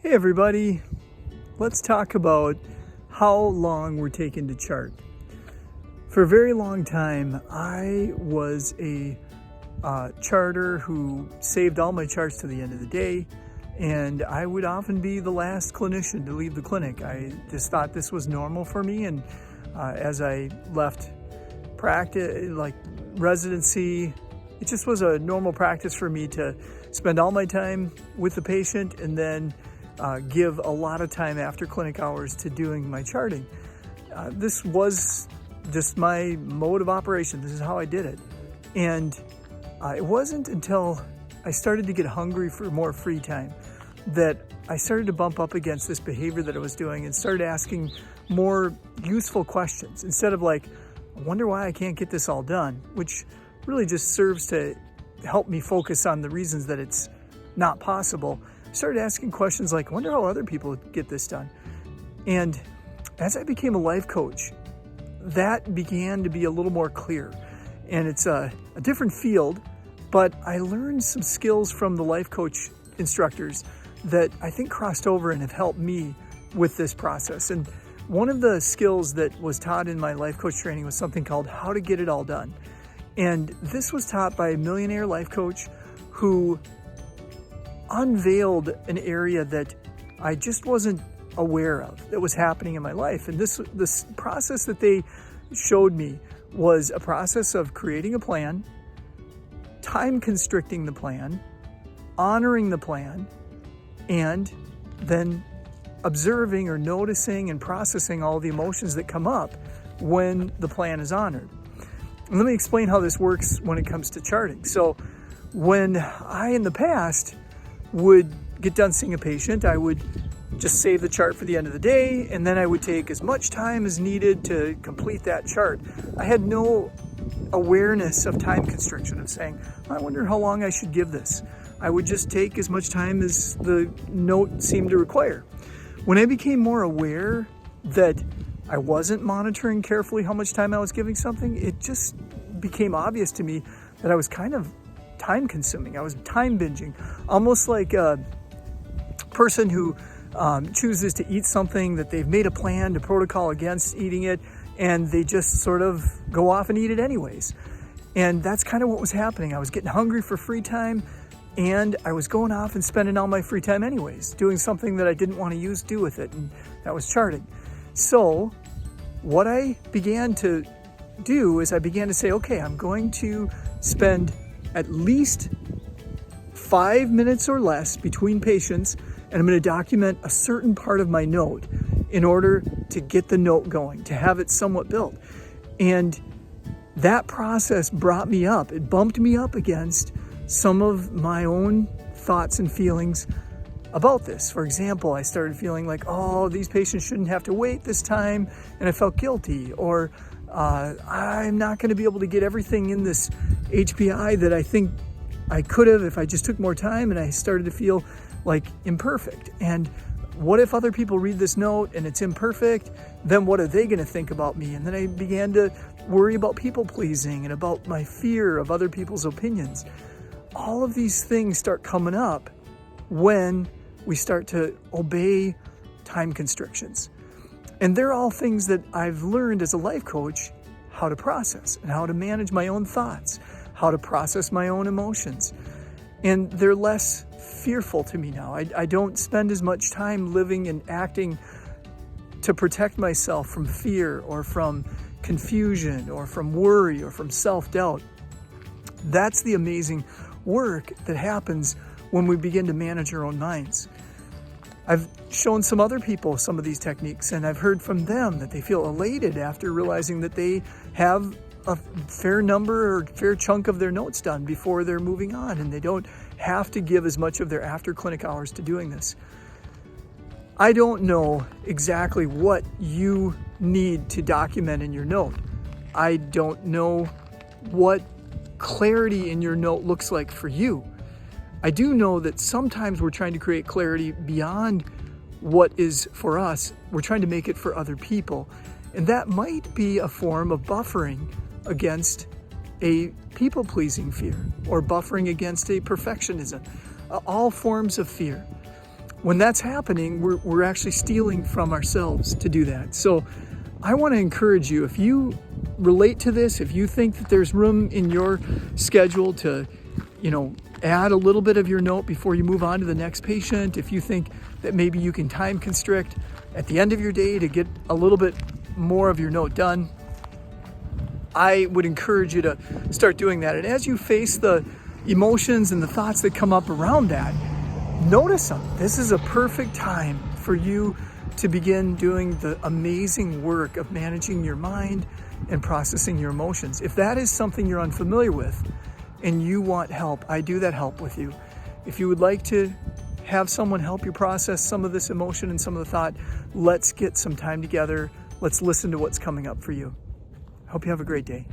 Hey everybody, let's talk about how long we're taking to chart. For a very long time, I was a charter who saved all my charts to the end of the day, and I would often be the last clinician to leave the clinic. I just thought this was normal for me, and as I left practice, like residency, it just was a normal practice for me to spend all my time with the patient and then give a lot of time after clinic hours to doing my charting. This was just my mode of operation. This is how I did it. And it wasn't until I started to get hungry for more free time that I started to bump up against this behavior that I was doing and started asking more useful questions instead of like, I wonder why I can't get this all done, which really just serves to help me focus on the reasons that it's not possible. I started asking questions like, I wonder how other people get this done. And as I became a life coach, that began to be a little more clear. And it's a different field, but I learned some skills from the life coach instructors that I think crossed over and have helped me with this process. And one of the skills that was taught in my life coach training was something called how to get it all done. And this was taught by a millionaire life coach who unveiled an area that I just wasn't aware of that was happening in my life. And this process that they showed me was a process of creating a plan, time constricting the plan, honoring the plan, and then observing or noticing and processing all the emotions that come up when the plan is honored. And let me explain how this works when it comes to charting. So when I, in the past, would get done seeing a patient, I would just save the chart for the end of the day, and then I would take as much time as needed to complete that chart. I had no awareness of time constriction, of saying, I wonder how long I should give this. I would just take as much time as the note seemed to require. When I became more aware that I wasn't monitoring carefully how much time I was giving something, it just became obvious to me that I was kind of time consuming. I was time binging, almost like a person who chooses to eat something that they've made a plan to protocol against eating it, and they just sort of go off and eat it anyways. And that's kind of what was happening. I was getting hungry for free time, and I was going off and spending all my free time anyways, doing something that I didn't want to do with it, and that was charting. So what I began to do is I began to say, okay, I'm going to spend at least 5 minutes or less between patients, and I'm going to document a certain part of my note in order to get the note going, to have it somewhat built. And that process brought me up. It bumped me up against some of my own thoughts and feelings about this. For example, I started feeling like, oh, these patients shouldn't have to wait this time, and I felt guilty. Or I'm not going to be able to get everything in this HPI that I think I could have if I just took more time, and I started to feel like imperfect. And what if other people read this note and it's imperfect? Then what are they going to think about me? And then I began to worry about people pleasing and about my fear of other people's opinions. All of these things start coming up when we start to obey time constrictions. And they're all things that I've learned as a life coach how to process and how to manage my own thoughts, how to process my own emotions. And they're less fearful to me now. I don't spend as much time living and acting to protect myself from fear or from confusion or from worry or from self-doubt. That's the amazing work that happens when we begin to manage our own minds. I've shown some other people some of these techniques, and I've heard from them that they feel elated after realizing that they have a fair number or fair chunk of their notes done before they're moving on, and they don't have to give as much of their after clinic hours to doing this. I don't know exactly what you need to document in your note. I don't know what clarity in your note looks like for you. I do know that sometimes we're trying to create clarity beyond what is for us. We're trying to make it for other people. And that might be a form of buffering against a people-pleasing fear or buffering against a perfectionism, all forms of fear. when that's happening, we're actually stealing from ourselves to do that. So I want to encourage you, if you relate to this, if you think that there's room in your schedule to, add a little bit of your note before you move on to the next patient, if you think that maybe you can time constrict at the end of your day to get a little bit more of your note done, I would encourage you to start doing that. And as you face the emotions and the thoughts that come up around that, notice them. This is a perfect time for you to begin doing the amazing work of managing your mind and processing your emotions. If that is something you're unfamiliar with and you want help, I do that help with you. If you would like to have someone help you process some of this emotion and some of the thought, let's get some time together. Let's listen to what's coming up for you. I hope you have a great day.